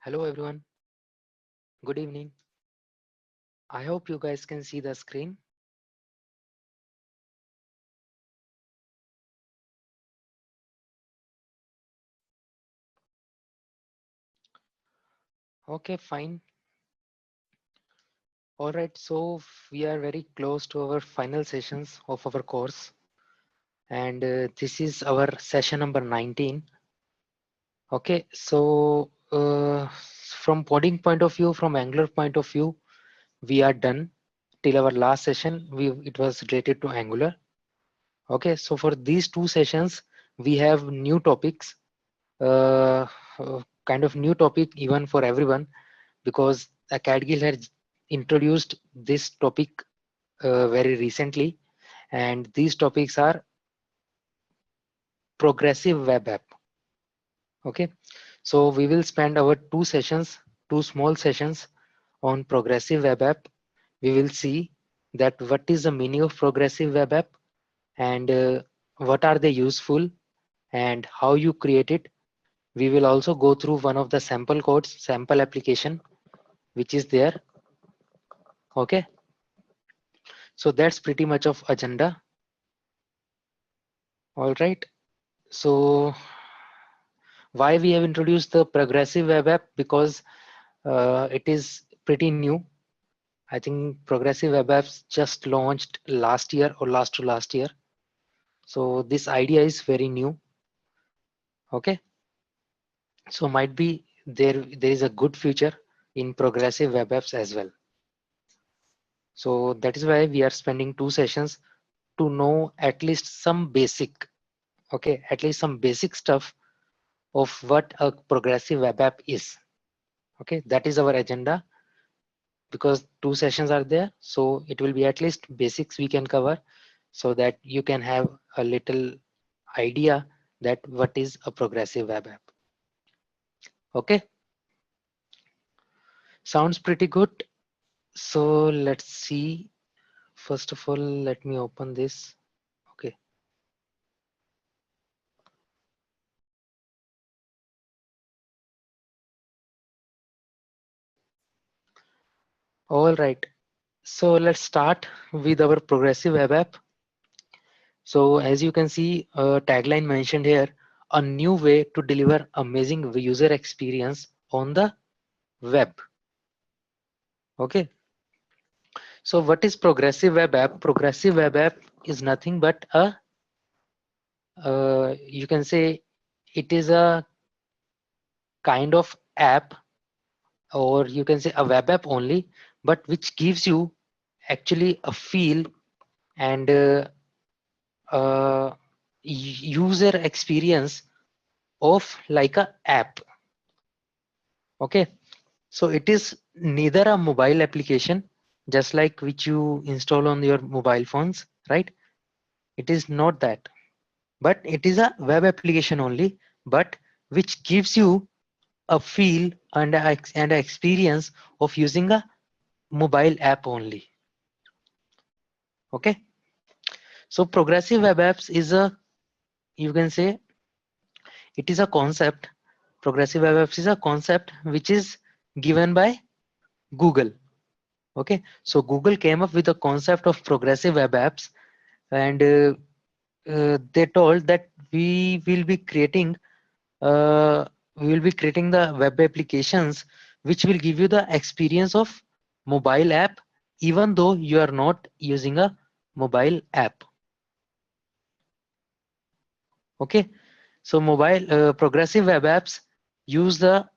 Hello everyone, good evening. I hope you guys can see the screen. Okay, fine. All right, so we are very close to our final sessions of our course, and this is our session number 19. Okay, so from coding point of view, from Angular point of view, we are done till our last session. It was related to Angular. Okay, so for these two sessions, we have new topics, kind of new topic even for everyone because AcadGuild has introduced this topic very recently, and these topics are progressive web app. Okay, so we will spend our two small sessions on progressive web app. We will see that what is the meaning of progressive web app and what are they useful and how you create it. We will also go through one of the sample codes, sample application, which is there. Okay, so that's pretty much of agenda. All right, so why we have introduced the progressive web app? Because it is pretty new. I think progressive web apps just launched last year or last to last year. So this idea is very new. Okay, so might be there is a good future in progressive web apps as well. So that is why we are spending two sessions to know at least some basic, okay, at least some basic stuff of what a progressive web app is. Okay, that is our agenda because two sessions are there, so it will be at least basics we can cover so that you can have a little idea that what is a progressive web app. Okay, sounds pretty good. So let's see. First of all, let me open this. Okay, all right, so let's start with our progressive web app. So as you can see, a tagline mentioned here, a new way to deliver amazing user experience on the web. Okay, so what is progressive web app? Progressive web app is nothing but a, you can say it is a kind of app, or you can say a web app only, but which gives you actually a feel and user experience of like a app. Okay, so it is neither a mobile application just like which you install on your mobile phones, right? It is not that, but it is a web application only, but which gives you a feel and and a experience of using a mobile app only. Okay, so progressive web apps is a, you can say it is a concept. Progressive web apps is a concept which is given by Google. Okay, so Google came up with the concept of progressive web apps, and they told that uh, we will be creating the web applications which will give you the experience of mobile app even though you are not using a mobile app. Okay, so mobile progressive web apps use the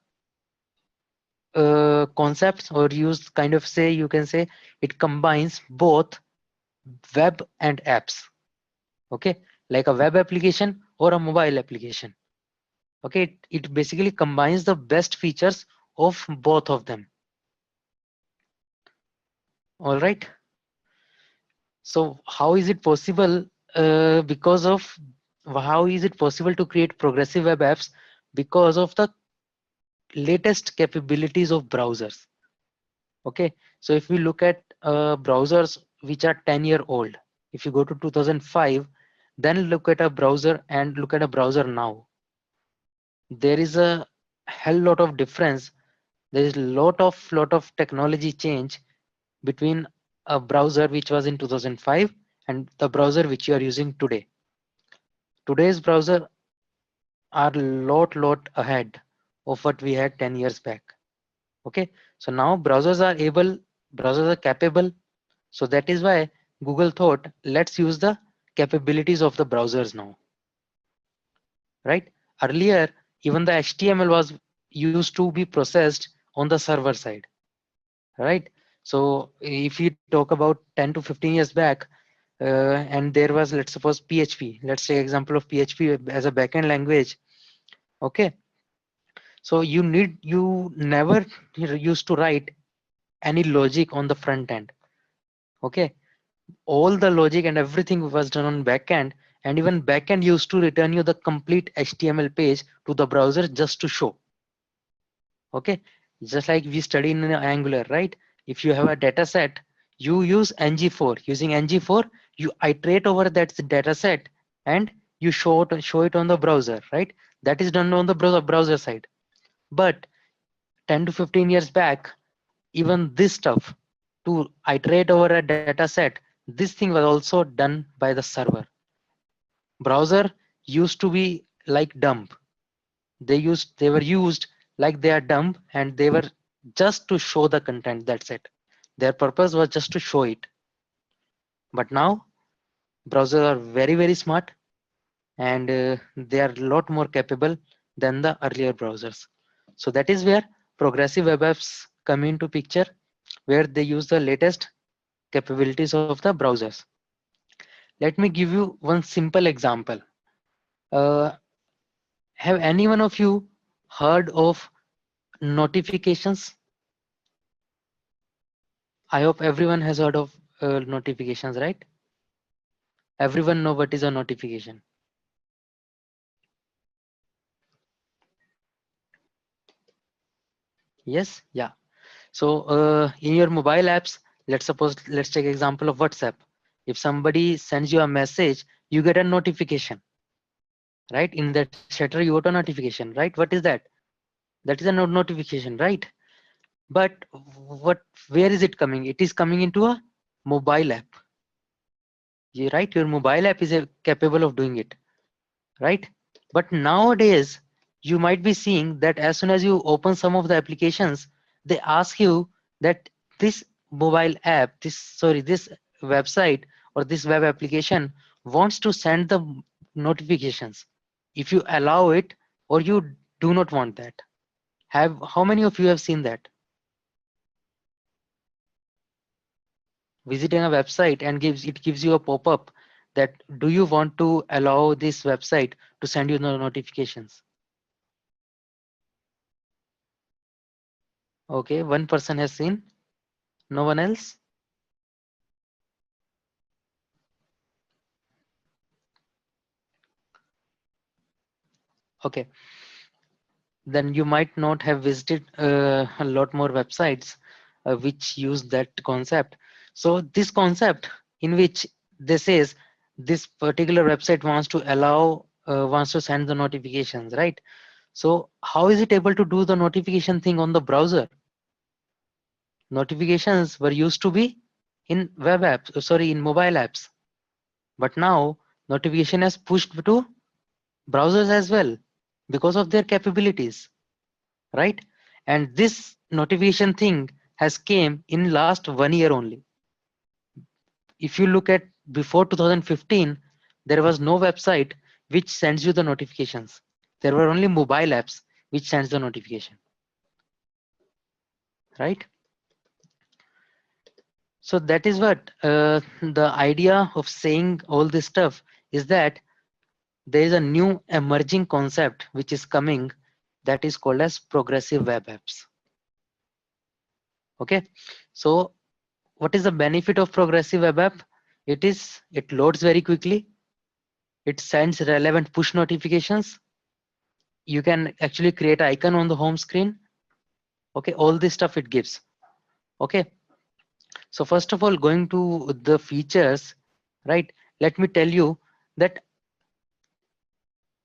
concepts, or use kind of say, you can say it combines both web and apps. Okay, like a web application or a mobile application. Okay, it basically combines the best features of both of them. All right, so how is it possible? Because of how is it possible to create progressive web apps? Because of the latest capabilities of browsers. Okay, so if we look at browsers which are 10-year old, if you go to 2005, then look at a browser and look at a browser now, there is a hell lot of difference There is lot of technology change between a browser which was in 2005 and the browser which you are using today. Today's browser are lot ahead of what we had 10 years back. Okay, so now browsers are capable. So that is why Google thought, let's use the capabilities of the browsers now, right? Earlier, even the HTML was used to be processed on the server side, right? So if you talk about 10 to 15 years back, and there was, let's suppose, PHP. Let's take example of PHP as a backend language. Okay, so you never used to write any logic on the front end. Okay, all the logic and everything was done on backend, and even backend used to return you the complete HTML page to the browser just to show. Okay, just like we study in Angular, right? If you have a data set, you use ng4. Using ng4, you iterate over that data set and you show it on the browser, right? That is done on the browser side. But 10 to 15 years back, even this stuff, to iterate over a data set, this thing was also done by the server. Browser used to be like dumb. They were used like they are dumb, and they were just to show the content. That's it. Their purpose was just to show it. But now browsers are very smart, and they are a lot more capable than the earlier browsers. So that is where progressive web apps come into picture, where they use the latest capabilities of the browsers. Let me give you one simple example. Uh, have any one of you heard of notifications? I hope everyone has heard of notifications, right? Everyone know what is a notification. Yes, yeah. So in your mobile apps, let's take example of WhatsApp. If somebody sends you a message, you get a notification, right? In that shutter, you got a notification, right? What is that? That is a notification, right? But where is it coming? It is coming into a mobile app. Right? Your mobile app is capable of doing it, right? But nowadays, you might be seeing that as soon as you open some of the applications, they ask you that this mobile app, this website or this web application wants to send the notifications. If you allow it or you do not want that. How many of you have seen that? Visiting a website and gives you a pop-up that do you want to allow this website to send you the notifications? Okay, one person has seen. No one else? Okay, then you might not have visited a lot more websites which use that concept. So this concept in which this says this particular website wants to send the notifications, right? So how is it able to do the notification thing on the browser? Notifications were used to be in web apps, sorry, in mobile apps. But now notification has pushed to browsers as well because of their capabilities, right? And this notification thing has came in last 1 year only. If you look at before 2015, there was no website which sends you the notifications. There were only mobile apps which sends the notification, right? So that is what the idea of saying all this stuff is, that there is a new emerging concept which is coming, that is called as progressive web apps. Okay, so what is the benefit of progressive web app? It loads very quickly, it sends relevant push notifications, you can actually create icon on the home screen. Okay, all this stuff it gives. Okay, so first of all, going to the features, right? Let me tell you that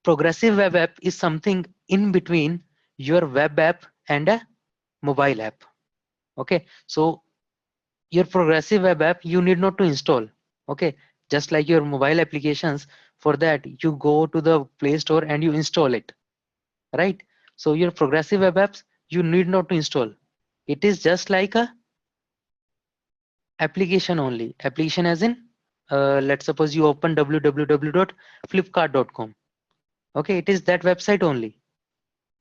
progressive web app is something in between your web app and a mobile app. Okay, so your progressive web app you need not to install. Okay, just like your mobile applications, for that you go to the Play Store and you install it, right? So your progressive web apps you need not to install. It is just like a application only. Application as in, let's suppose you open www.flipkart.com. Okay, it is that website only.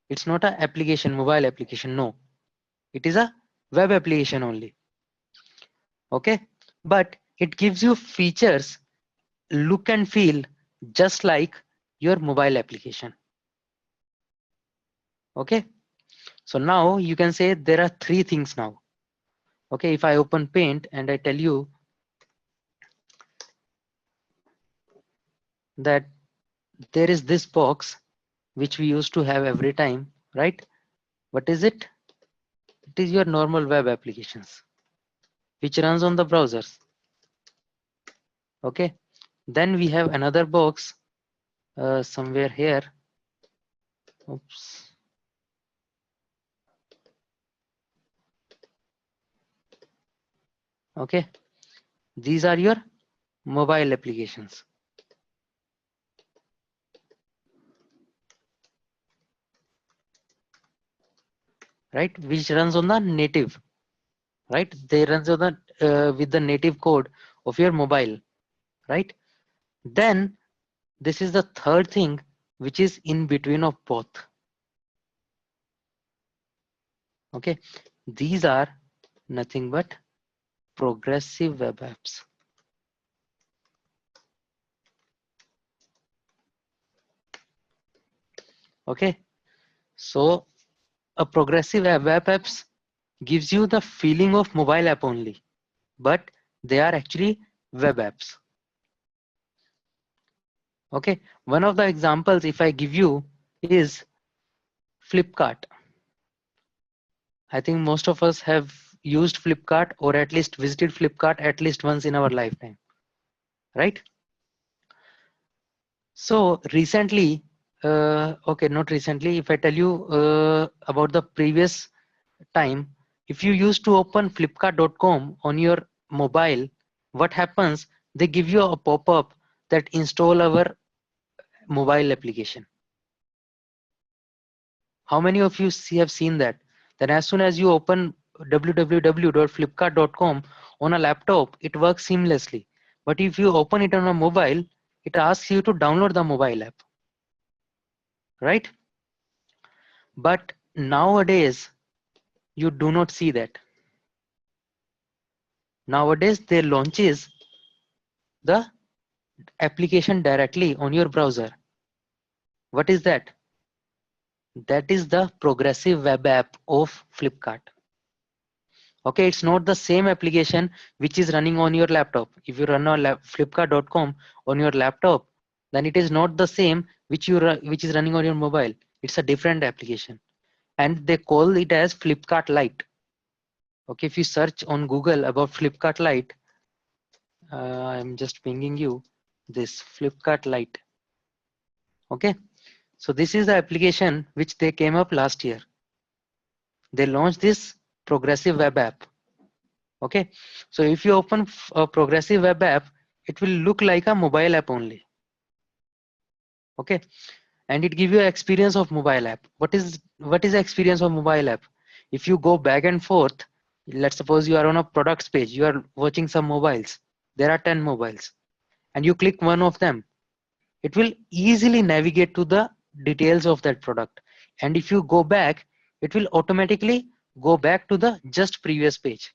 It's not a application, mobile application. No, it is a web application only. Okay, but it gives you features, look and feel just like your mobile application. Okay, so now you can say there are three things now. Okay, if I open Paint and I tell you that there is this box which we used to have every time, right? What is it? It is your normal web applications which runs on the browsers. Okay, then we have another box somewhere here. Oops. Okay, these are your mobile applications. Right, which runs on the native, right? They runs on the with the native code of your mobile, right? Then this is the third thing which is in between of both. Okay, these are nothing but progressive web apps. Okay, so a progressive web apps gives you the feeling of mobile app only, but they are actually web apps. Okay, one of the examples if I give you is Flipkart. I think most of us have used Flipkart or at least visited Flipkart at least once in our lifetime, right? So recently, okay, not recently, if I tell you about the previous time, if you used to open flipkart.com on your mobile, what happens? They give you a pop-up that install our mobile application. How many of you have seen that? Then as soon as you open www.flipkart.com on a laptop, it works seamlessly. But if you open it on a mobile, it asks you to download the mobile app, right? But nowadays, you do not see that. Nowadays, they launches the application directly on your browser. What is that? That is the progressive web app of Flipkart. Okay, it's not the same application which is running on your laptop. If you run on flipkart.com on your laptop, then it is not the same which which is running on your mobile. It's a different application, and they call it as Flipkart Lite. Okay, if you search on Google about Flipkart Lite, I'm just pinging you this Flipkart Lite. Okay, so this is the application which they came up last year. They launched this progressive web app. Okay, so if you open a progressive web app, it will look like a mobile app only. Okay, and it give you an experience of mobile app. What is the experience of mobile app? If you go back and forth, let's suppose you are on a products page, you are watching some mobiles, there are 10 mobiles, and you click one of them, it will easily navigate to the details of that product. And if you go back, it will automatically go back to the just previous page.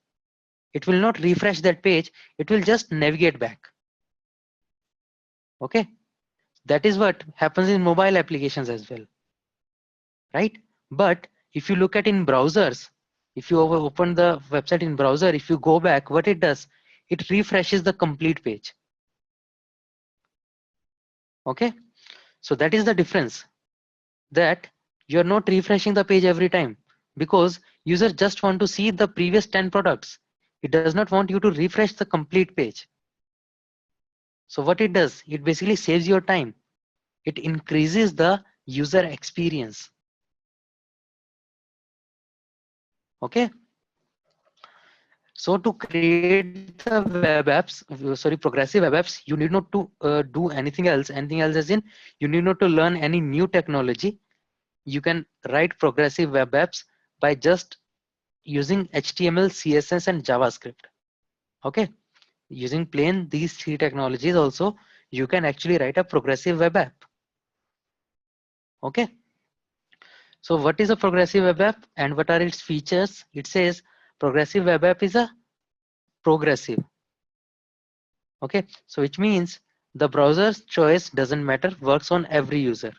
It will not refresh that page, it will just navigate back. Okay, that is what happens in mobile applications as well, right? But if you look at in browsers, if you open the website in browser, if you go back, what it does, it refreshes the complete page. Okay, so that is the difference, that you're not refreshing the page every time, because user just want to see the previous 10 products. It does not want you to refresh the complete page. So what it does, it basically saves your time. It increases the user experience. Okay. So to create the web apps, sorry, progressive web apps, you need not to do anything else as in you need not to learn any new technology. You can write progressive web apps by just using HTML, CSS, and JavaScript. Okay. Using plain these three technologies also, you can actually write a progressive web app. Okay. So what is a progressive web app and what are its features? It says progressive web app is a progressive. Okay, so which means the browser's choice doesn't matter, works on every user.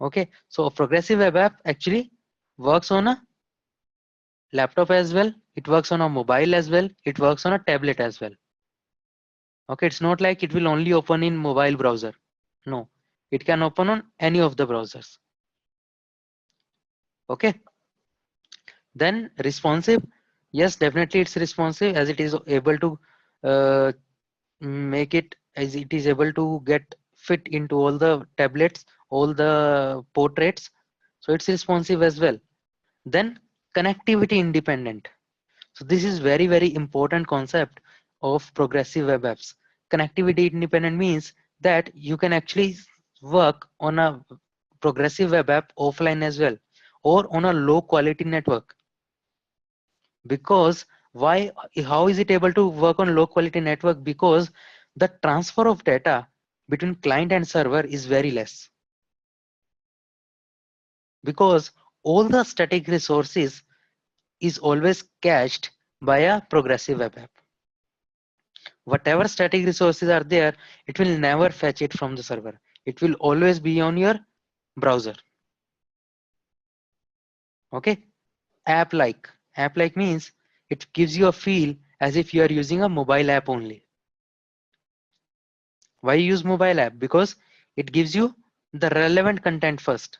Okay, so a progressive web app actually works on a laptop as well, it works on a mobile as well, it works on a tablet as well. Okay, it's not like it will only open in mobile browser. No, it can open on any of the browsers. Okay, then responsive. Yes, definitely it's responsive as it is able to uh, make it as it is able to get fit into all the tablets, all the portraits, so it's responsive as well. Then connectivity independent. So this is very important concept of progressive web apps. Connectivity independent means that you can actually work on a progressive web app offline as well or on a low quality network. Because why, how is it able to work on low quality network? Because the transfer of data between client and server is very less, because all the static resources is always cached by a progressive web app. Whatever static resources are there, it will never fetch it from the server, it will always be on your browser. Okay. App like means it gives you a feel as if you are using a mobile app only. Why use mobile app? Because it gives you the relevant content first,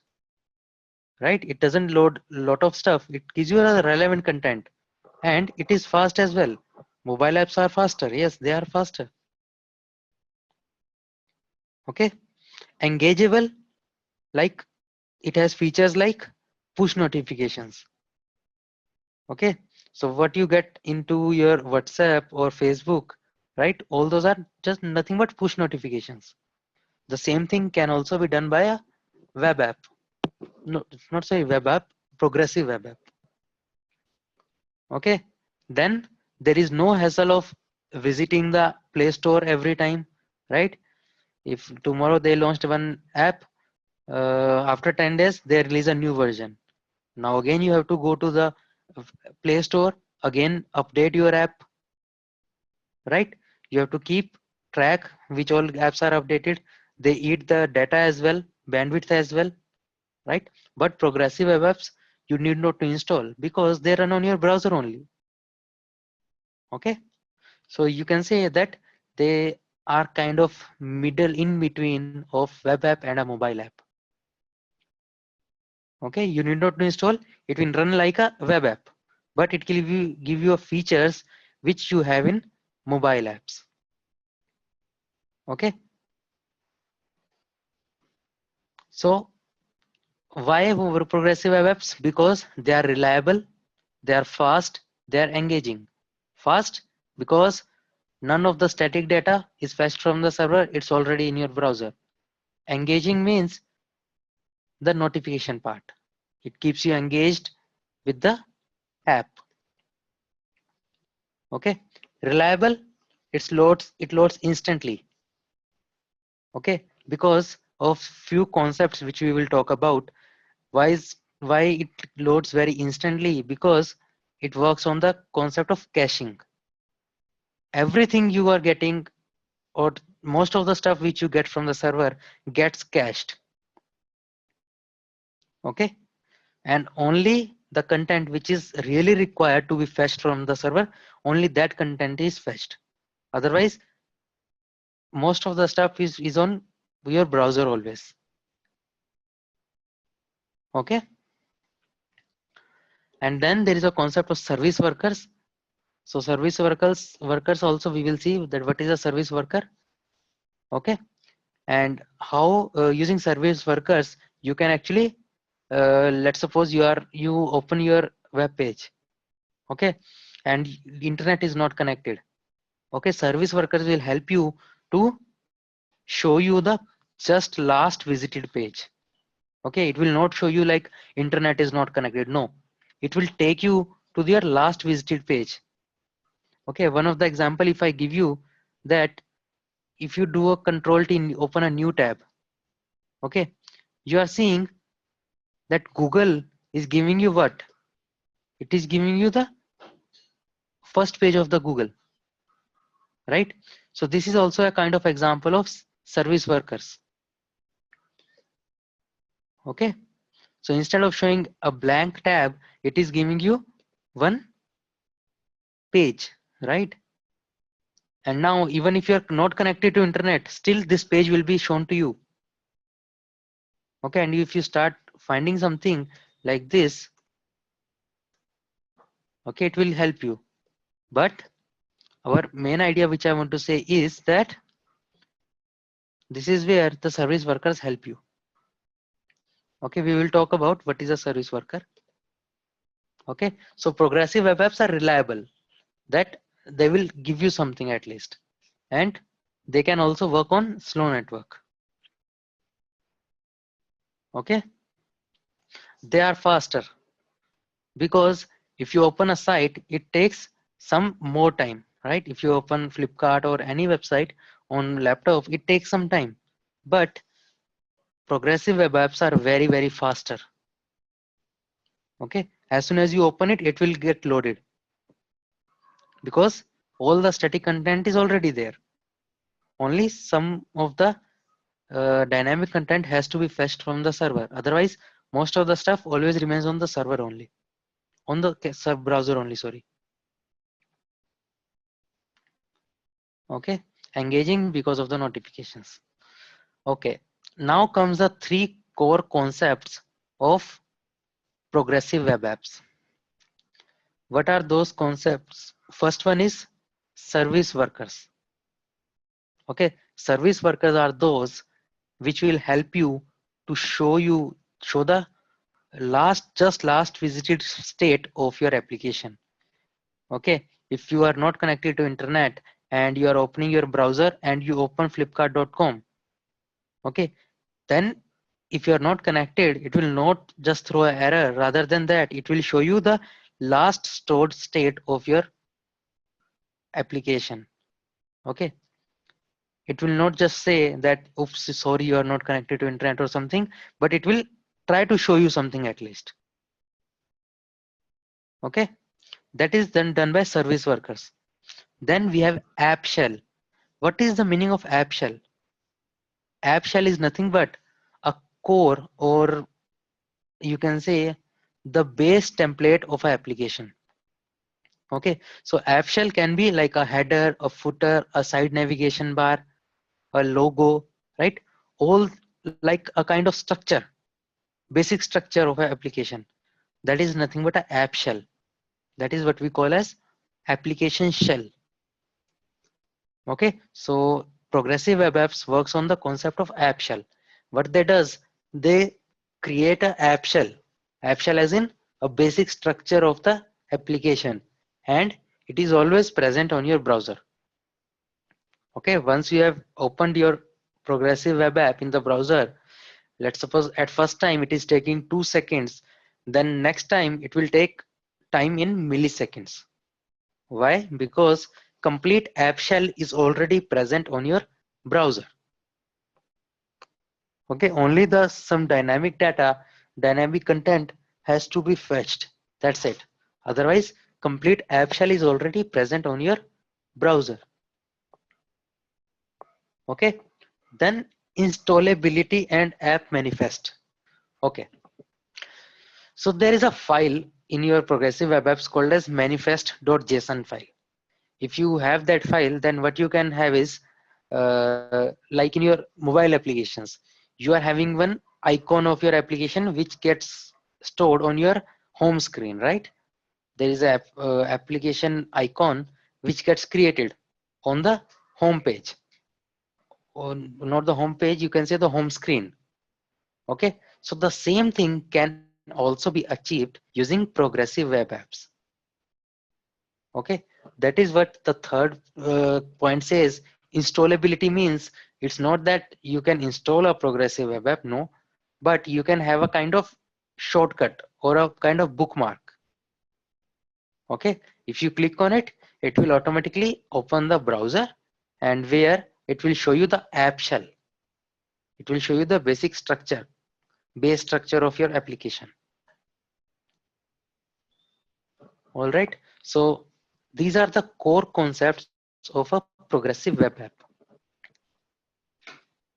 right? It doesn't load lot of stuff, it gives you the relevant content, and it is fast as well. Mobile apps are faster, yes, they are faster. Okay. Engageable, like it has features like push notifications. Okay, so what you get into your WhatsApp or Facebook, right, all those are just nothing but push notifications. The same thing can also be done by a web app. No, not say web app, progressive web app. Okay, then there is no hassle of visiting the Play Store every time, right? If tomorrow they launched one app, after 10 days they release a new version. Now again you have to go to the Play Store, again update your app, right? You have to keep track which all apps are updated. They eat the data as well, bandwidth as well, right? But progressive web apps you need not to install because they run on your browser only. Okay, so you can say that they are kind of middle in between of web app and a mobile app. Okay, you need not to install, it will run like a web app, but it will give you features which you have in mobile apps. Okay, so why over progressive web apps? Because they are reliable, they are fast, they are engaging. Fast because none of the static data is fetched from the server, it's already in your browser. Engaging means the notification part, it keeps you engaged with the app. Okay, reliable, it loads instantly. Okay, because of few concepts which we will talk about. Why it loads very instantly? Because it works on the concept of caching. Everything you are getting, or most of the stuff which you get from the server, gets cached. Okay, and only the content which is really required to be fetched from the server, only that content is fetched. Otherwise most of the stuff is on your browser always. Okay, and then there is a concept of service workers. So service workers also we will see that what is a service worker. Okay, and how using service workers you can actually let's suppose you open your web page, okay, and the internet is not connected, okay, service workers will help you to show you the just last visited page. Okay, it will not show you like internet is not connected. No, it will take you to your last visited page. Okay, one of the example, if I give you that, if you do a control T, open a new tab, okay, you are seeing that Google is giving you what? It is giving you the first page of the Google, right? So this is also a kind of example of service workers. Okay, so instead of showing a blank tab, it is giving you one page, right? And now even if you're not connected to internet, still this page will be shown to you. Okay, and if you start finding something like this, okay, it will help you. But our main idea which I want to say is that this is where the service workers help you. Okay, we will talk about what is a service worker. Okay, so progressive web apps are reliable, that they will give you something at least, and they can also work on slow network. Okay, they are faster because if you open a site, it takes some more time, right? If you open Flipkart or any website on laptop, it takes some time, but progressive web apps are very, very faster. Okay, as soon as you open it, it will get loaded because all the static content is already there. Only some of the dynamic content has to be fetched from the server. Otherwise, most of the stuff always remains on the server only, on the browser only, sorry. Okay, engaging because of the notifications. Okay, now comes the three core concepts of progressive web apps. What are those concepts? First one is service workers. Okay, service workers are those which will help you to show the last visited state of your application. Okay, if you are not connected to internet and you are opening your browser and you open flipkart.com, okay, then if you are not connected, it will not just throw an error. Rather than that, it will show you the last stored state of your application. Okay, it will not just say that oops, sorry, you are not connected to internet or something, but it will try to show you something at least. Okay, that is then done by service workers. Then we have app shell. What is the meaning of app shell? App shell is nothing but a core, or you can say the base template of an application. Okay, so app shell can be like a header, a footer, a side navigation bar, a logo, right? All like a kind of structure, basic structure of an application. That is nothing but an app shell. That is what we call as application shell. Okay, so progressive web apps works on the concept of app shell. What they does, they create a app shell as in a basic structure of the application, and it is always present on your browser. Okay, once you have opened your progressive web app in the browser, let's suppose at first time it is taking 2 seconds, then next time it will take time in milliseconds. Why? Because complete app shell is already present on your browser. Okay, only the some dynamic data, dynamic content has to be fetched. That's it. Otherwise, complete app shell is already present on your browser. Okay, then installability and app manifest. Okay, so there is a file in your progressive web apps called as manifest.json file. If you have that file, then what you can have is like in your mobile applications, you are having one icon of your application which gets stored on your home screen, right? There is a application icon which gets created on the home page, on not the home page, you can say the home screen. Okay, so the same thing can happen also be achieved using progressive web apps. Okay, that is what the third point says. Installability means it's not that you can install a progressive web app, no, but you can have a kind of shortcut or a kind of bookmark. Okay, if you click on it, it will automatically open the browser, and where it will show you the app shell. It will show you the basic structure, base structure of your application. All right, so these are the core concepts of a progressive web app.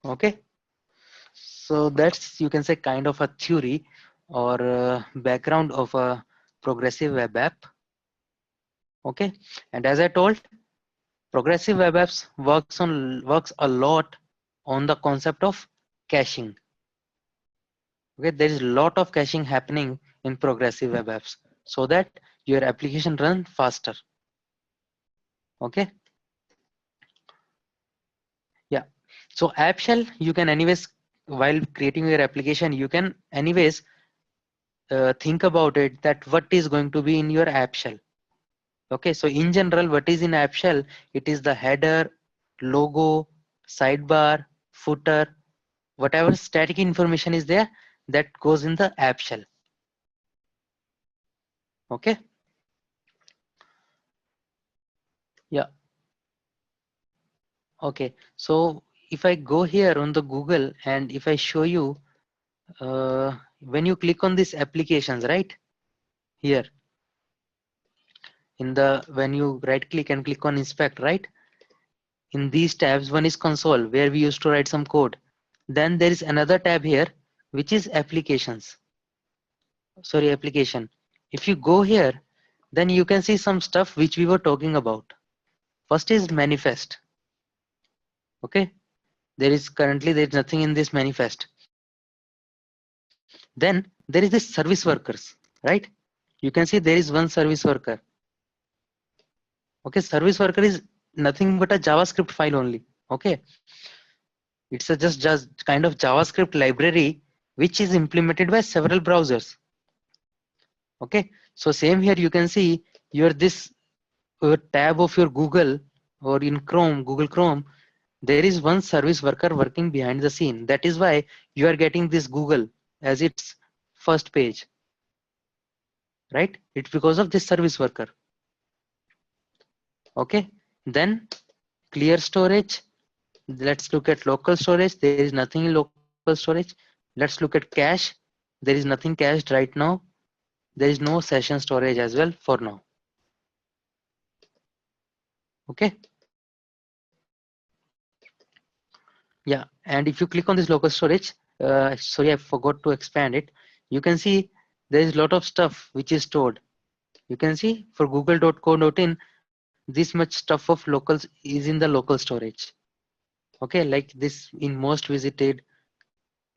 Okay, so that's, you can say, kind of a theory or background of a progressive web app. Okay, and as I told, progressive web apps works a lot on the concept of caching. Okay, there is a lot of caching happening in progressive web apps so that your application run faster. Okay, yeah. So app shell, you can anyways, while creating your application, you can anyways think about it that what is going to be in your app shell. Okay, so in general, what is in app shell? It is the header, logo, sidebar, footer, whatever static information is there that goes in the app shell. Okay, yeah. Okay, so if I go here on the Google and if I show you, when you click on these applications, right here in the, when you right click and click on inspect, right, in these tabs, one is console where we used to write some code. Then there is another tab here which is applications. Sorry, application. If you go here, then you can see some stuff which we were talking about. First is manifest. Okay, there is nothing in this manifest. Then there is this service workers, right? You can see there is one service worker. Okay, service worker is nothing but a JavaScript file only. Okay, it's a just kind of JavaScript library which is implemented by several browsers. Okay, so same here, you can see your this tab of your Google or in Chrome, Google Chrome, there is one service worker working behind the scene. That is why you are getting this Google as its first page, right? It's because of this service worker. Okay, then clear storage. Let's look at local storage. There is nothing in local storage. Let's look at cache. There is nothing cached right now. There is no session storage as well for now. Okay, yeah, and if you click on this local storage, sorry, I forgot to expand it. You can see there is a lot of stuff which is stored. You can see for google.co.in, this much stuff of locals is in the local storage. Okay, like this in most visited,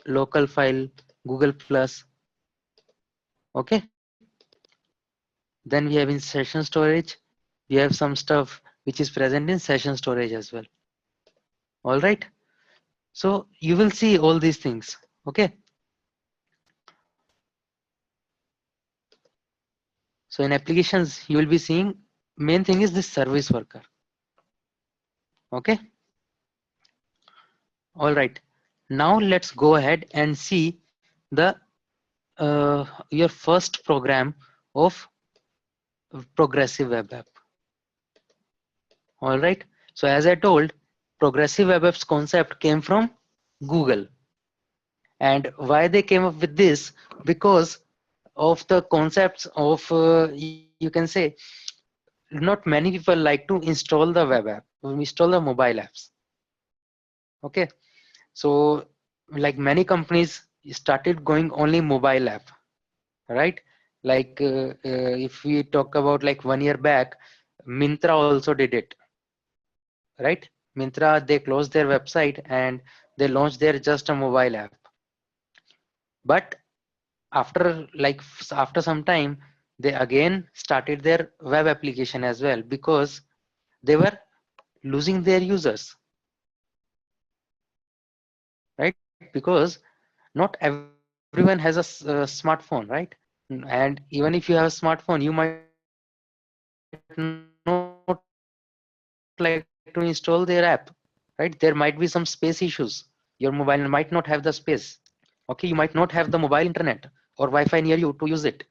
local file, Google Plus. Okay, then we have in session storage, we have some stuff which is present in session storage as well. All right, so you will see all these things. Okay, so in applications you will be seeing, main thing is this service worker. Okay, all right, now let's go ahead and see the your first program of progressive web app. All right, so as I told, progressive web apps concept came from Google. And why they came up with this? Because of the concepts of you can say, not many people like to install the web app, install the mobile apps. Okay, so like many companies started going only mobile app, right? Like if we talk about like 1 year back, Myntra also did it, right? Myntra, they closed their website and they launched their just a mobile app. But after after some time, they again started their web application as well because they were losing their users, right? Because not everyone is using everyone has a smartphone, right? And even if you have a smartphone, you might not like to install their app, right? There might be some space issues. Your mobile might not have the space. Okay, you might not have the mobile internet or Wi-Fi near you to use it,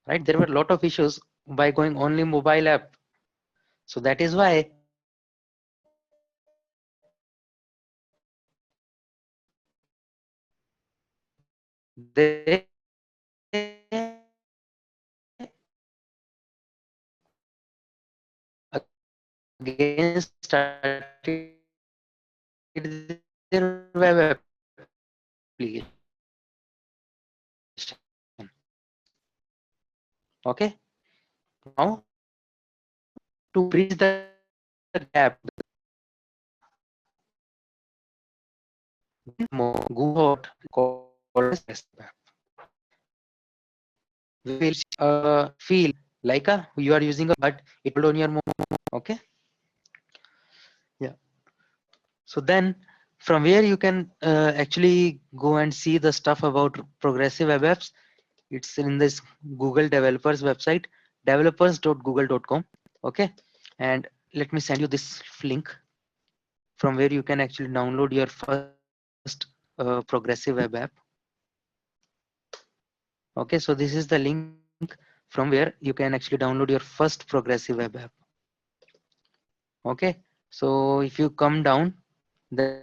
right? There were a lot of issues by going only mobile app. So that is why they again started their web application. Okay, now to bridge the gap, Google called as app, will feel like you are using a but it will on your mobile. Okay, yeah. So then from where you can actually go and see the stuff about progressive web apps. It's in this Google developers website, developers.google.com. Okay, and let me send you this link from where you can actually download your first progressive web app. Okay, so this is the link from where you can actually download your first progressive web app. Okay, so if you come down, then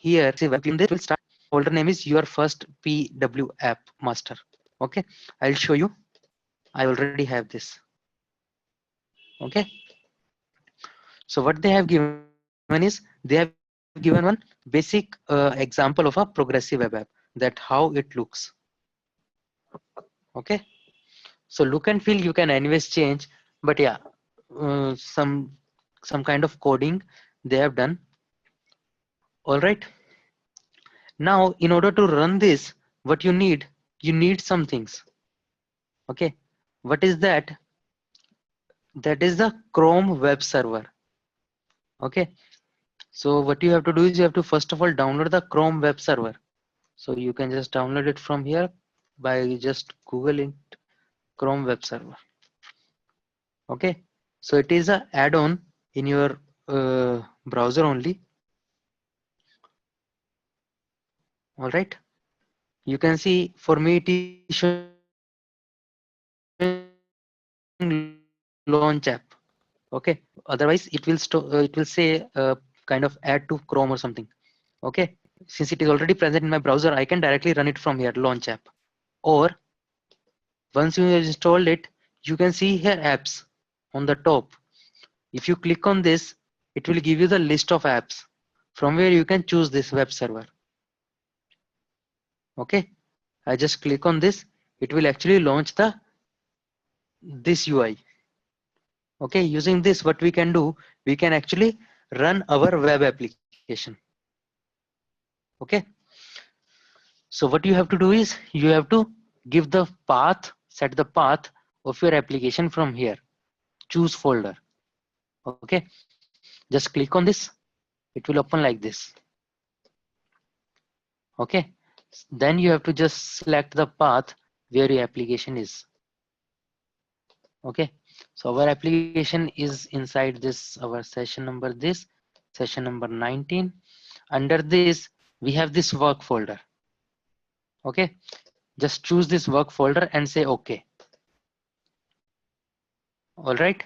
here in this will start folder name is your first pw app master. Okay, I'll show you. I already have this. Okay, so what they have given is they have given one basic example of a progressive web app, that how it looks. Okay, so look and feel you can anyways change, but yeah, some kind of coding they have done. All right, now in order to run this, what you need some things. Okay, what is that? That is the Chrome web server. Okay, so what you have to do is you have to first of all download the Chrome web server. So you can just download it from here by just googling Chrome web server. Okay, so it is a add-on in your browser only. All right, you can see for me it is showing launch app. Okay, otherwise it will say kind of add to Chrome or something. Okay, since it is already present in my browser, I can directly run it from here, launch app. Or once you have installed it, you can see here apps on the top. If you click on this, it will give you the list of apps from where you can choose this web server. Okay, I just click on this, it will actually launch this UI. Okay, using this, what we can do, we can actually run our web application. Okay, so what you have to do is you have to give the path, set the path of your application from here, choose folder. Okay, just click on this, it will open like this. Okay, then you have to just select the path where your application is. Okay, so our application is inside this, our session number, this session number 19. Under this we have this work folder. Okay, just choose this work folder and say okay. All right,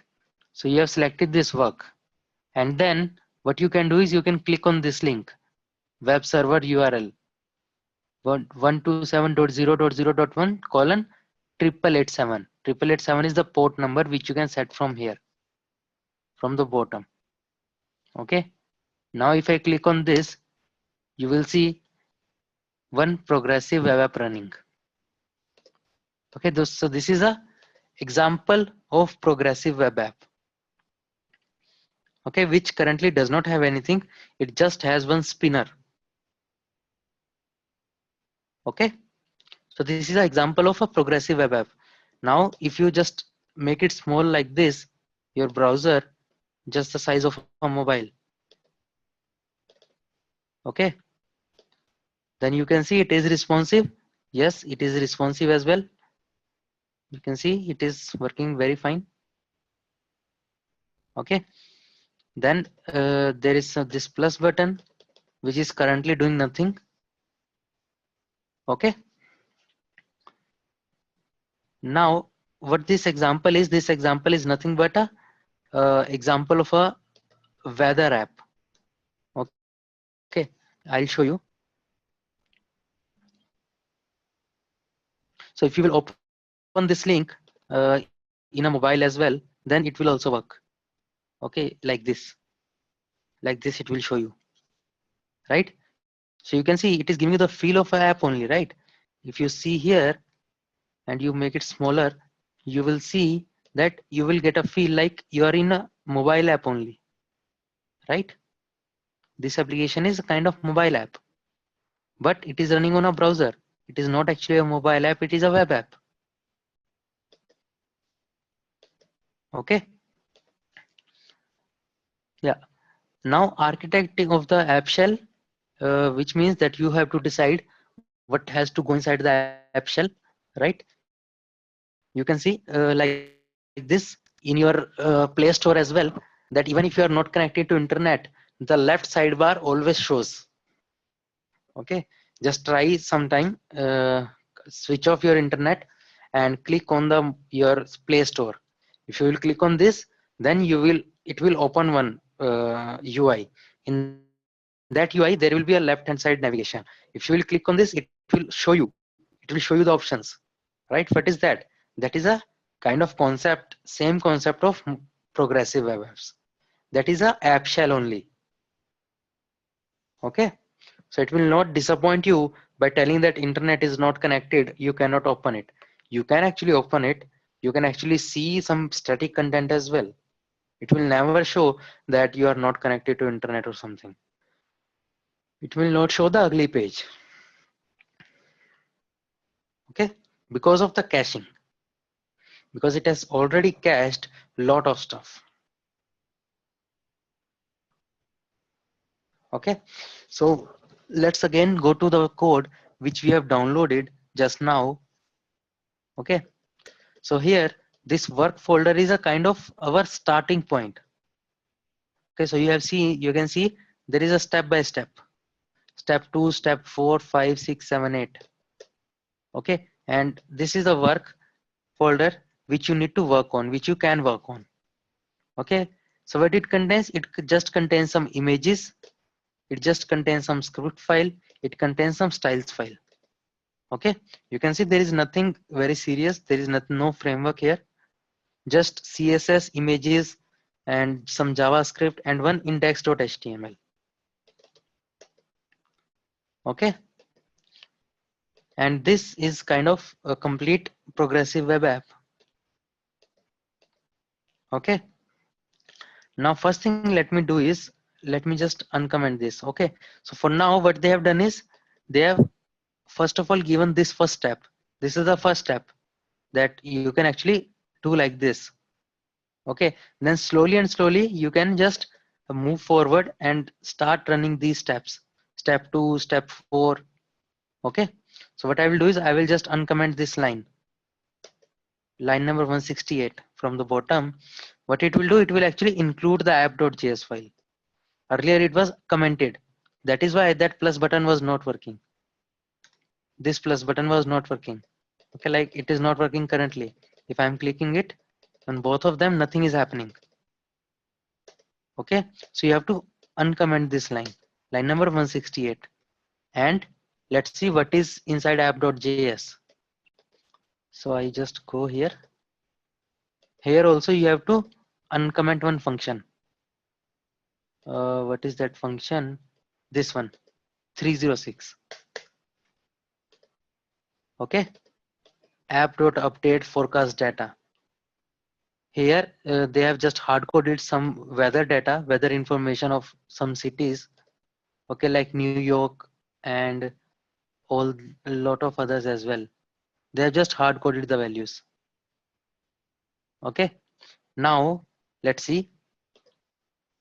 so you have selected this work, and then what you can do is you can click on this link, web server URL 127.0.0.1 colon 8887. 8887 is the port number which you can set from here, from the bottom. Okay, now if I click on this, you will see one progressive web app running. Okay, so this is a example of progressive web app. Okay, which currently does not have anything, it just has one spinner. Okay, So this is an example of a progressive web app. Now, if you just make it small like this, your browser, just the size of a mobile. Okay. Then you can see it is responsive. Yes, it is responsive as well. You can see it is working very fine. Okay. Then there is this plus button, which is currently doing nothing. Okay. Now, what this example is nothing but a example of a weather app. Okay, I'll show you. So if you will open this link in a mobile as well, then it will also work. Okay, like this it will show you, right? So you can see it is giving you the feel of an app only, right? If you see here and you make it smaller, you will see that you will get a feel like you are in a mobile app only, right? This application is a kind of mobile app, but it is running on a browser. It is not actually a mobile app, it is a web app. Okay. Yeah. Now architecting of the app shell, which means that you have to decide what has to go inside the app shell, right? You can see like this in your Play Store as well, that even if you are not connected to internet, the left sidebar always shows. Okay, just try sometime, switch off your internet and click on the your Play Store. If you will click on this, then it will open one UI. In that UI there will be a left hand side navigation. If you will click on this, it will show you, the options, right? What is that? That is a kind of concept, same concept of progressive web apps. That is a app shell only. Okay, so it will not disappoint you by telling that internet is not connected, you cannot open it. You can actually open it. You can actually see some static content as well. It will never show that you are not connected to internet or something. It will not show the ugly page. Okay, because of the caching, because it has already cached lot of stuff. Okay, so let's again go to the code which we have downloaded just now. Okay, so here this work folder is a kind of our starting point. Okay, so you can see there is a step by step, step 2, step 4, 5, 6, 7, 8. Okay, and this is a work folder which you need to work on, which you can work on. Okay, so what it contains, just contains some images, it just contains some script file, it contains some styles file. Okay, you can see there is nothing very serious, there is no framework here, just CSS, images, and some JavaScript and one index.html. Okay, and this is kind of a complete progressive web app. Okay, now first thing let me do is, let me just uncomment this. Okay, so for now what they have done is, they have first of all given this first step. This is the first step that you can actually do like this. Okay, then slowly and slowly you can just move forward and start running these steps, step 2, step 4. Okay, so what I will do is I will just uncomment this line number 168 from the bottom. What it will do, it will actually include the app.js file. Earlier it was commented, that is why that plus button was not working. This plus button was not working. Okay, like it is not working currently. If I'm clicking it on both of them, nothing is happening. Okay, so you have to uncomment this line number 168, and let's see what is inside app.js. So I just go here. Here also you have to uncomment one function. What is that function? This one, 306. Okay, app.update forecast data. Here they have just hard coded some weather data, weather information of some cities. Okay, like New York and a lot of others as well. They have just hard coded the values. Okay, now let's see.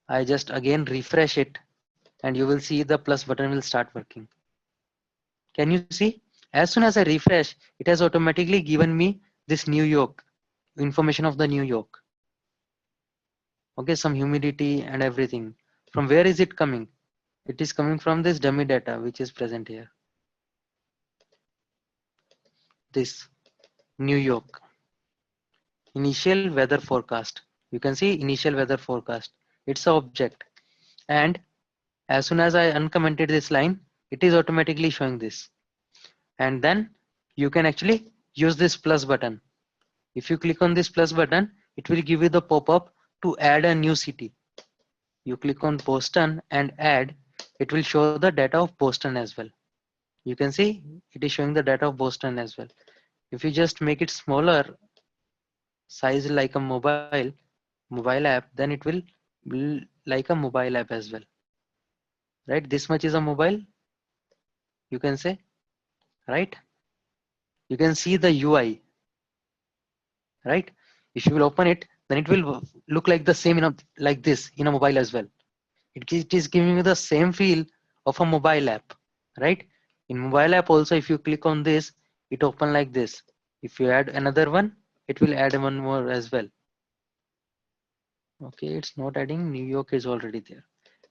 I just again refresh it and you will see the plus button will start working. Can you see? As soon as I refresh, it has automatically given me this New York information of the New York. Okay, some humidity and everything. From where is it coming? It is coming from this dummy data which is present here. This New York initial weather forecast. You can see initial weather forecast. It's an object. And as soon as I uncommented this line, it is automatically showing this. And then you can actually use this plus button. If you click on this plus button, it will give you the pop-up to add a new city. You click on Boston and add, it will show the data of Boston as well. You can see it is showing the data of Boston as well. If you just make it smaller size like a mobile app, then it will be like a mobile app as well. Right? This much is a mobile, you can say, right? You can see the UI, right? If you will open it, then it will look like the same in a like this in a mobile as well. It is giving you the same feel of a mobile app, right? In mobile app also, if you click on this, it open like this. If you add another one, it will add one more as well. Okay, it's not adding. New York is already there.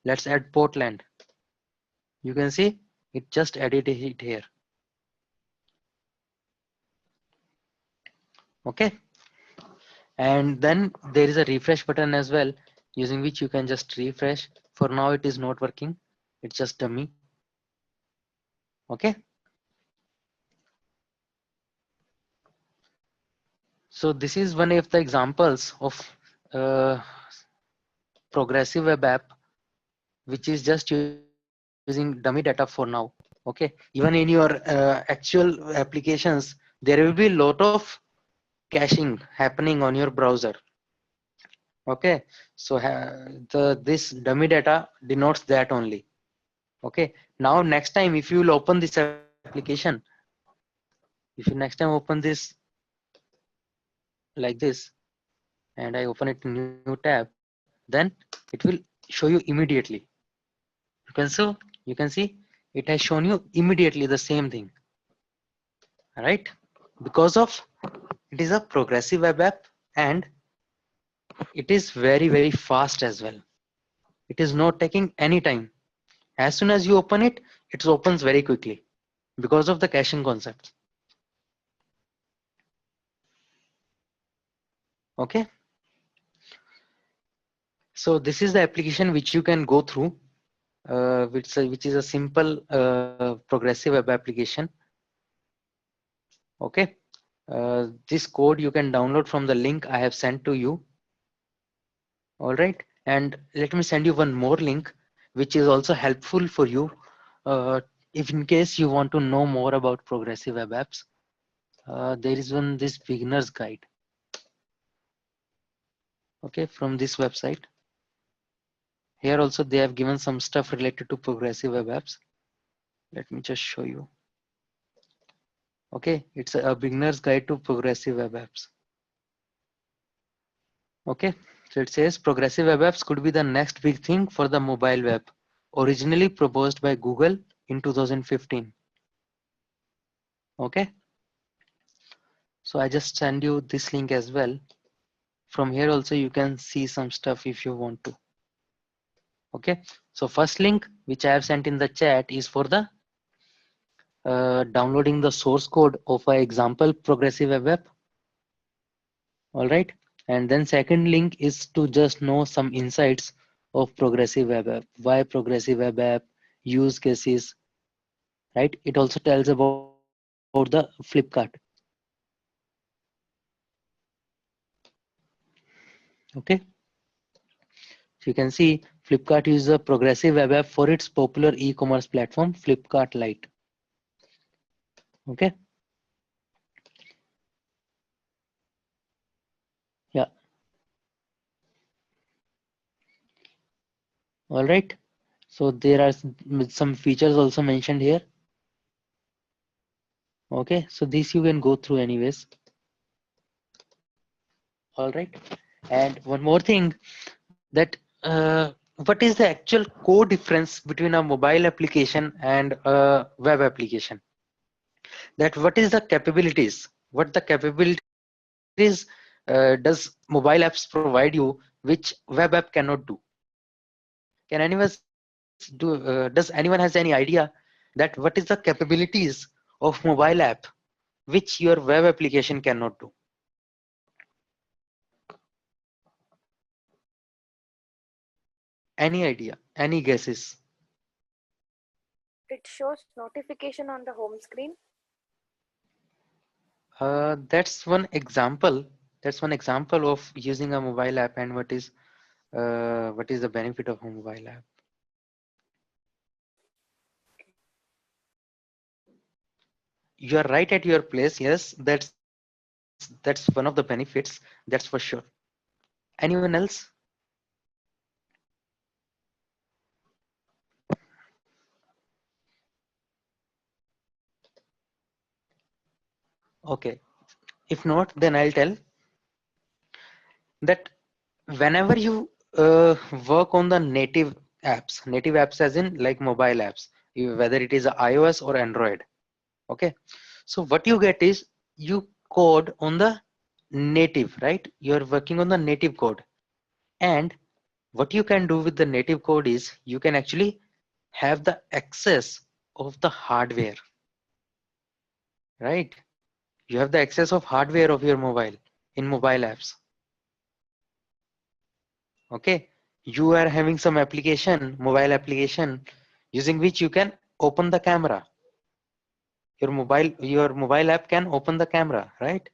Let's add Portland. You can see it just added it here. Okay, and then there is a refresh button as well, using which you can just refresh. For now it is not working, it's just dummy. Okay, so this is one of the examples of uh, progressive web app which is just using dummy data for now. Okay, even in your actual applications there will be a lot of caching happening on your browser. Okay, so this dummy data denotes that only. Okay, now next time if you will open this application, if you next time open this like this and I open it in new tab, then it will show you immediately. You can see it has shown you immediately the same thing, right? Because of it is a progressive web app and it is very fast as well. It is not taking any time. As soon as you open it, it opens very quickly because of the caching concept. Okay, so this is the application which you can go through, which is a simple progressive web application. Okay, this code you can download from the link I have sent to you. All right, and let me send you one more link which is also helpful for you if in case you want to know more about progressive web apps. There is this beginner's guide. Okay, from this website. Here also they have given some stuff related to progressive web apps. Let me just show you. Okay, it's a beginner's guide to progressive web apps. Okay, so it says progressive web apps could be the next big thing for the mobile web, originally proposed by Google in 2015. Okay, so I just send you this link as well. From here also you can see some stuff if you want to. Okay, so first link which I have sent in the chat is for the downloading the source code of an example progressive web app. All right, and then second link is to just know some insights of progressive web app, why progressive web app, use cases, right? It also tells about the Flipkart. Okay, so you can see Flipkart is a progressive web app for its popular e-commerce platform Flipkart Lite. Okay, yeah, all right, so there are some features also mentioned here. Okay, so this you can go through anyways. All right. And one more thing, that what is the actual core difference between a mobile application and a web application? That what is the capabilities? What the capabilities does mobile apps provide you, which web app cannot do? Can anyone do? Does anyone has any idea that what is the capabilities of mobile app which your web application cannot do? Any idea? Any guesses? It shows notification on the home screen. That's one example. That's one example of using a mobile app, and what is the benefit of a mobile app? You are right at your place. Yes, that's one of the benefits. That's for sure. Anyone else? Okay. If not, then I'll tell that whenever you work on the native apps as in like mobile apps, whether it is a iOS or Android. Okay. So what you get is you code on the native, right? You're working on the native code. And what you can do with the native code is you can actually have the access of the hardware, right? You have the access of hardware of your mobile in mobile apps. Okay. You are having some application, mobile application, using which you can open the camera. Your mobile app can open the camera, right?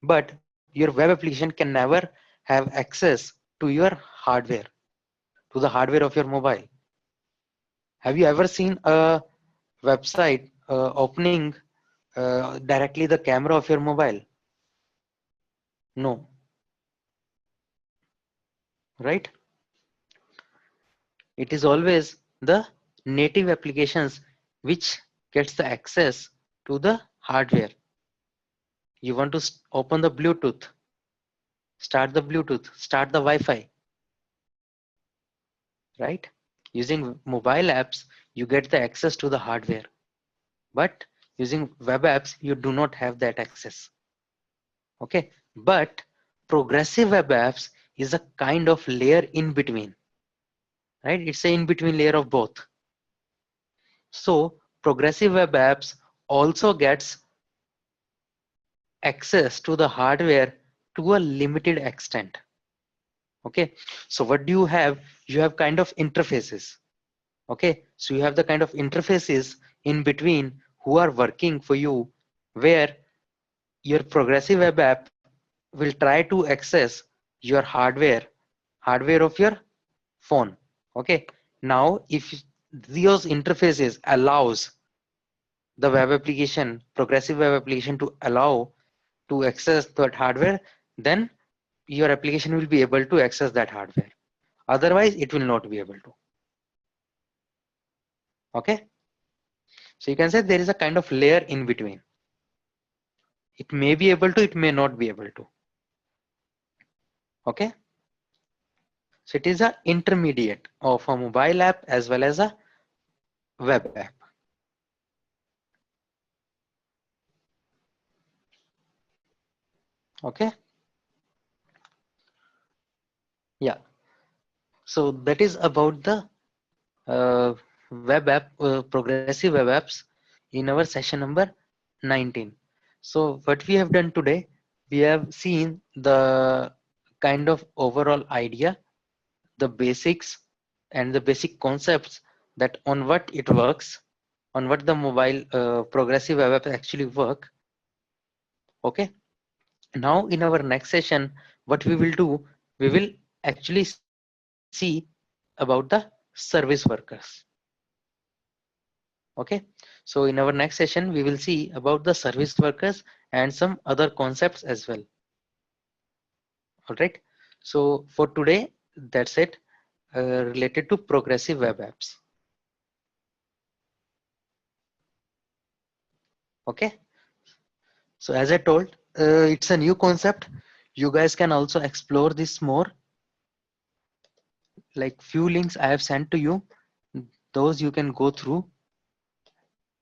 But your web application can never have access to your hardware, to the hardware of your mobile. Have you ever seen a website opening directly the camera of your mobile? No, right? It is always the native applications which gets the access to the hardware. You want to open the Bluetooth, start the Wi-Fi, right? Using mobile apps, you get the access to the hardware. But using web apps, you do not have that access. Okay. But progressive web apps is a kind of layer in between, right? It's a in between layer of both. So progressive web apps also gets access to the hardware to a limited extent. Okay. So what do you have? You have kind of interfaces. Okay. So you have the kind of interfaces in between who are working for you, where your progressive web app will try to access your hardware of your phone. Okay. Now if those interfaces allows the web application, progressive web application, to allow to access that hardware, then your application will be able to access that hardware. Otherwise it will not be able to. Okay. So you can say there is a kind of layer in between. It may be able to, it may not be able to. Okay. So it is a intermediate of a mobile app as well as a web app. Okay. Yeah. So that is about the web app, progressive web apps in our session number 19. So what we have done today, we have seen the kind of overall idea, the basics and the basic concepts, that on what it works, on what the mobile progressive web app actually work. Okay. Now in our next session, what we will do, we will actually see about the service workers. Okay. So in our next session, we will see about the service workers and some other concepts as well. All right. So for today, that's it related to progressive web apps. Okay. So as I told, it's a new concept. You guys can also explore this more. Like few links I have sent to you, those you can go through.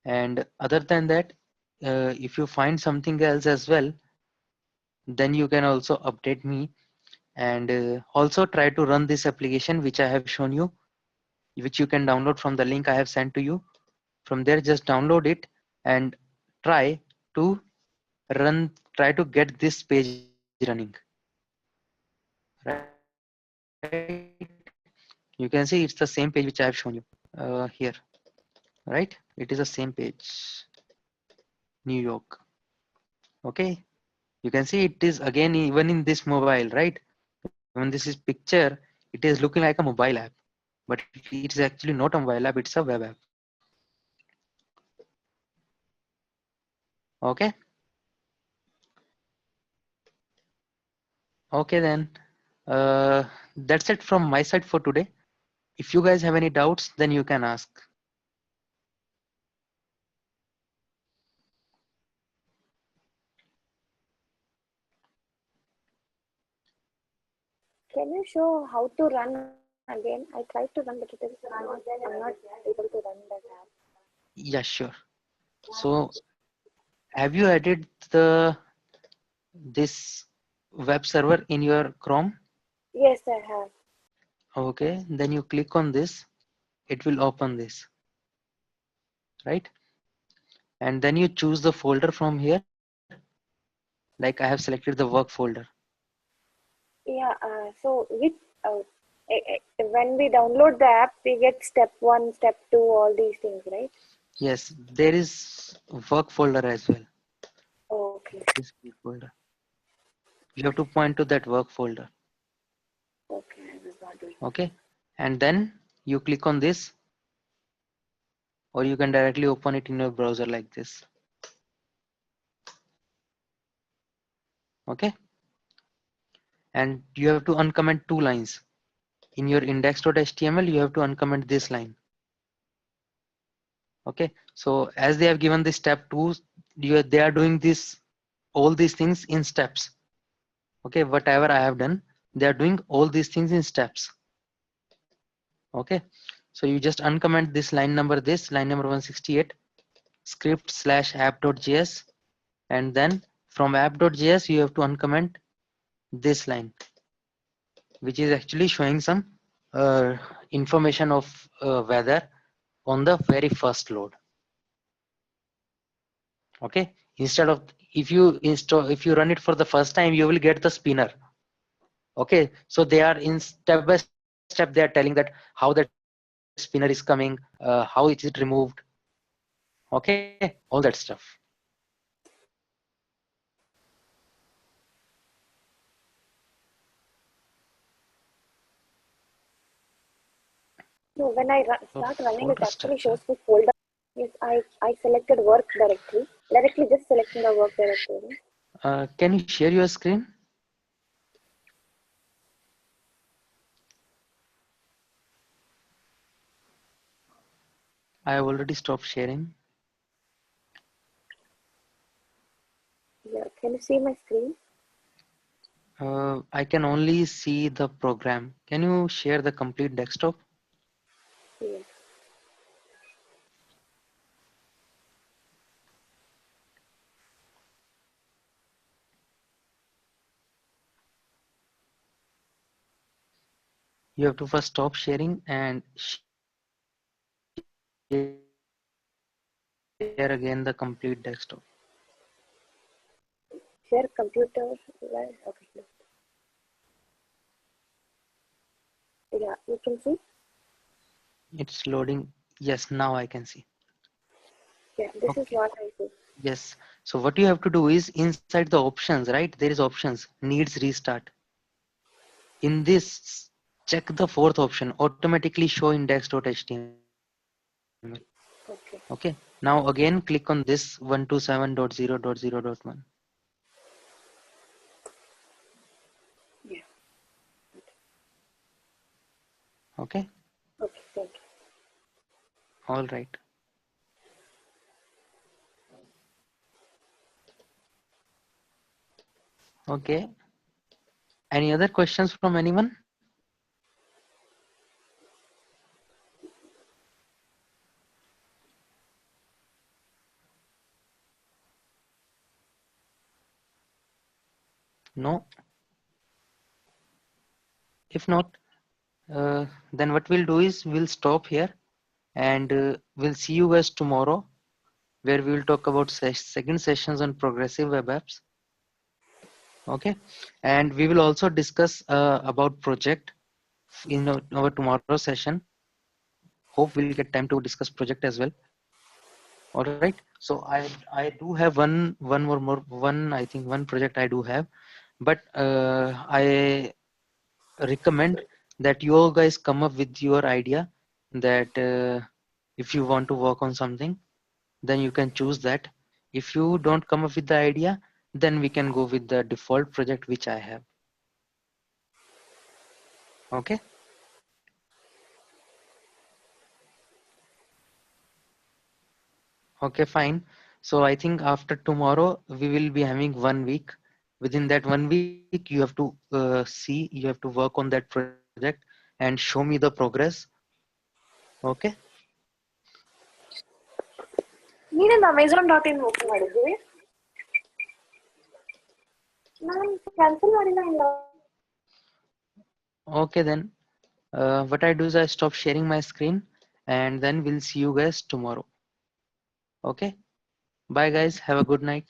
And other than that, if you find something else as well, then you can also update me, and also try to run this application which I have shown you, which you can download from the link I have sent to you. From there, just download it and try to try to get this page running. Right? You can see it's the same page which I have shown you here, right? It is the same page, New York. Okay, you can see it is again even in this mobile, right? When this is picture, it is looking like a mobile app, but it is actually not a mobile app, it's a web app. Okay. Okay then. That's it from my side for today. If you guys have any doubts, then you can ask. Can you show how to run again? I tried to run, but it is I'm not able to run that app. Yeah, sure. So have you added the this web server in your Chrome? Yes, I have. Okay, then you click on this, it will open this, right? And then you choose the folder from here. Like I have selected the work folder. Yeah. So which when we download the app, we get step 1, step 2, all these things, right? Yes, there is work folder as well. Okay. This work folder. You have to point to that work folder. Okay. I was not doing. Okay, and then you click on this, or you can directly open it in your browser like this. Okay, and you have to uncomment 2 lines in your index.html. You have to uncomment this line. Okay, so as they have given the step 2, they are doing this all these things in steps. Okay, whatever I have done, they are doing all these things in steps. Okay, so you just uncomment this line number 168 script slash app.js, and then from app.js you have to uncomment this line, which is actually showing some information of weather on the very first load. Okay, instead of if you run it for the first time, you will get the spinner. Okay, so they are in step by step, they are telling that how that spinner is coming, how it is removed. Okay, all that stuff. No, when I start running, it Folder actually structure. shows the folder. Yes, I selected work directly. Directly just selecting the work directory. Can you share your screen? I have already stopped sharing. Yeah, can you see my screen? I can only see the program. Can you share the complete desktop? Yes. You have to first stop sharing and share again the complete desktop. Share computer. Right? Okay. Yeah, you can see. It's loading. Yes, now I can see. Yeah, this is Okay. what I see. Yes. So what you have to do is inside the options, right? There is options, needs restart. In this, check the fourth option, automatically show index.html. Okay. Okay. Now again, click on this 127.0.0.1. Yeah. Okay. Okay. Thank you. All right. Okay. Any other questions from anyone? No. If not, then what we'll do is we'll stop here, and we'll see you guys tomorrow, where we will talk about second sessions on progressive web apps. Okay, and we will also discuss about project in our tomorrow session. Hope we'll get time to discuss project as well. All right. So I do have one I think one project I do have, but I recommend that you all guys come up with your idea, that if you want to work on something, then you can choose that. If you don't come up with the idea, then we can go with the default project which I have. Okay. Okay, fine. So I think after tomorrow we will be having 1 week. Within that 1 week, you have to you have to work on that project and show me the progress. Okay. ನೀನೇನು Amazon.in open ಮಾಡಿದ್ವಿ? ನಾನು cancel ಮಾಡಿಲ್ಲ ಇಲ್ಲ. Okay then. What I do is I stop sharing my screen, and then we'll see you guys tomorrow. Okay. Bye guys. Have a good night.